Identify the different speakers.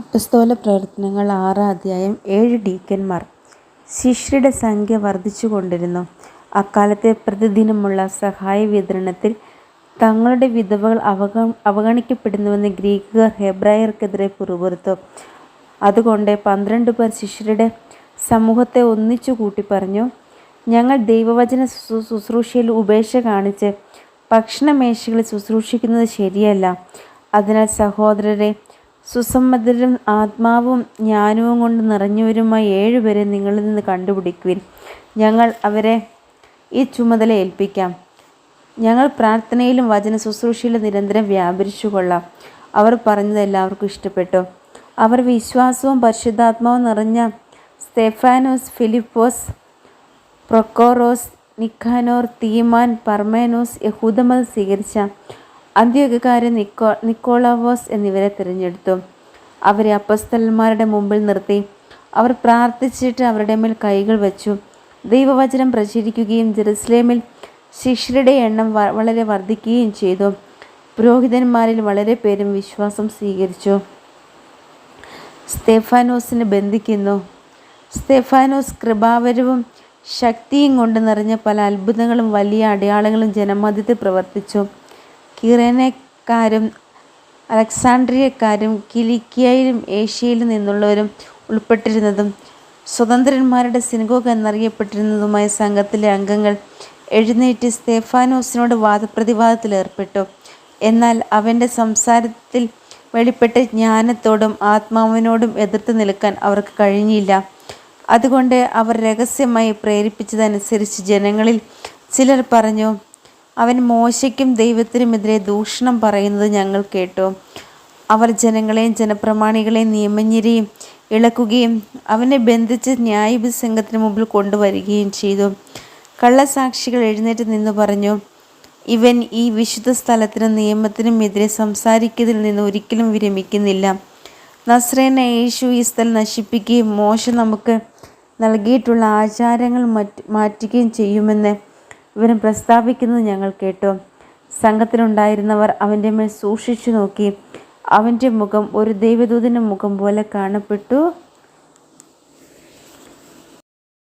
Speaker 1: അപ്പസ്തോല പ്രവർത്തനങ്ങൾ 6 അധ്യായം 7 ഡീക്കന്മാർ. ശിഷ്യരുടെ സംഖ്യ വർദ്ധിച്ചുകൊണ്ടിരുന്നു. അക്കാലത്തെ പ്രതിദിനമുള്ള സഹായ വിതരണത്തിൽ തങ്ങളുടെ വിധവകൾ അവഗണിക്കപ്പെടുന്നുവെന്ന് ഗ്രീക്കുകാർ ഹെബ്രായർക്കെതിരെ പിറുപിറുത്തു. അതുകൊണ്ട് 12 പേർ ശിഷ്യരുടെ സമൂഹത്തെ ഒന്നിച്ചു കൂട്ടി പറഞ്ഞു, ഞങ്ങൾ ദൈവവചന ശുശ്രൂഷയിൽ ഉപേക്ഷ കാണിച്ച് ഭക്ഷണമേശകളിൽ ശുശ്രൂഷിക്കുന്നത് ശരിയല്ല. അതിനാൽ സഹോദരരെ, സുസമ്മതരും ആത്മാവും ജ്ഞാനവും കൊണ്ട് നിറഞ്ഞവരുമായ 7 പേരെ നിങ്ങളിൽ നിന്ന് കണ്ടുപിടിക്കുവിൻ. ഞങ്ങൾ അവരെ ഈ ചുമതല ഏൽപ്പിക്കാം. ഞങ്ങൾ പ്രാർത്ഥനയിലും വചന ശുശ്രൂഷയിലും നിരന്തരം വ്യാപരിച്ചു കൊള്ളാം. അവർ പറഞ്ഞത് എല്ലാവർക്കും ഇഷ്ടപ്പെട്ടു. അവർ വിശ്വാസവും പരിശുദ്ധാത്മാവും നിറഞ്ഞ സ്തെഫാനോസ്, ഫിലിപ്പോസ്, പ്രൊക്കോറോസ്, നിക്കാനോർ, തീമാൻ, പർമേനോസ്, യഹൂദമതം സ്വീകരിച്ച അന്ത്യോക്യക്കാരൻ നിക്കോളാവോസ് എന്നിവരെ തിരഞ്ഞെടുത്തു. അവരെ അപ്പസ്തലന്മാരുടെ മുമ്പിൽ നിർത്തി. അവർ പ്രാർത്ഥിച്ചിട്ട് അവരുടെ മേൽ കൈകൾ വച്ചു. ദൈവവചനം പ്രചരിക്കുകയും ജെറുസലേമിൽ ശിഷ്യരുടെ എണ്ണം വളരെ വർദ്ധിക്കുകയും ചെയ്തു. പുരോഹിതന്മാരിൽ വളരെ പേരും വിശ്വാസം സ്വീകരിച്ചു. സ്തെഫാനോസിനെ ബന്ധിക്കുന്നു. സ്തെഫാനോസ് കൃപാവരവും ശക്തിയും കൊണ്ട് നിറഞ്ഞ പല അത്ഭുതങ്ങളും വലിയ അടയാളങ്ങളും ജനമധ്യത്തിൽ പ്രവർത്തിച്ചു. കിറേനക്കാരും അലക്സാണ്ട്രിയക്കാരും കിലിക്കിയയിലും ഏഷ്യയിലും നിന്നുള്ളവരും ഉൾപ്പെട്ടിരുന്നതും സ്വതന്ത്രന്മാരുടെ സിനഗോഗ് എന്നറിയപ്പെട്ടിരുന്നതുമായ സംഘത്തിലെ അംഗങ്ങൾ എഴുന്നേറ്റ് സ്തെഫാനോസിനോട് വാദപ്രതിവാദത്തിലേർപ്പെട്ടു. എന്നാൽ അവൻ്റെ സംസാരത്തിൽ വെളിപ്പെട്ട ജ്ഞാനത്തോടും ആത്മാവിനോടും എതിർത്ത് നിൽക്കാൻ അവർക്ക് കഴിഞ്ഞില്ല. അതുകൊണ്ട് അവർ രഹസ്യമായി പ്രേരിപ്പിച്ചതനുസരിച്ച് ജനങ്ങളിൽ ചിലർ പറഞ്ഞു, അവൻ മോശയ്ക്കും ദൈവത്തിനുമെതിരെ ദൂഷണം പറയുന്നത് ഞങ്ങൾ കേട്ടു. അവർ ജനങ്ങളെയും ജനപ്രമാണികളെയും നിയമജ്ഞരെയും ഇളക്കുകയും അവനെ ബന്ധിച്ച് ന്യായാധിപസംഘത്തിന് മുമ്പിൽ കൊണ്ടുവരികയും ചെയ്തു. കള്ളസാക്ഷികൾ എഴുന്നേറ്റ് നിന്ന് പറഞ്ഞു, ഇവൻ ഈ വിശുദ്ധ സ്ഥലത്തിനും നിയമത്തിനും എതിരെ സംസാരിക്കുന്നതിൽ നിന്ന് ഒരിക്കലും വിരമിക്കുന്നില്ല. നസ്രേനായ യേശു ഈ സ്ഥലം നശിപ്പിക്കുകയും മോശ നമുക്ക് നൽകിയിട്ടുള്ള ആചാരങ്ങൾ മാറ്റുകയും ചെയ്യുമെന്ന് ഇവൻ പ്രസ്താവിക്കുന്നത് ഞങ്ങൾ കേട്ടു. സംഘത്തിലുണ്ടായിരുന്നവർ അവൻ്റെ മേൽ സൂക്ഷിച്ചു നോക്കി. അവൻ്റെ മുഖം ഒരു ദൈവദൂതൻ്റെ മുഖം പോലെ കാണപ്പെട്ടു.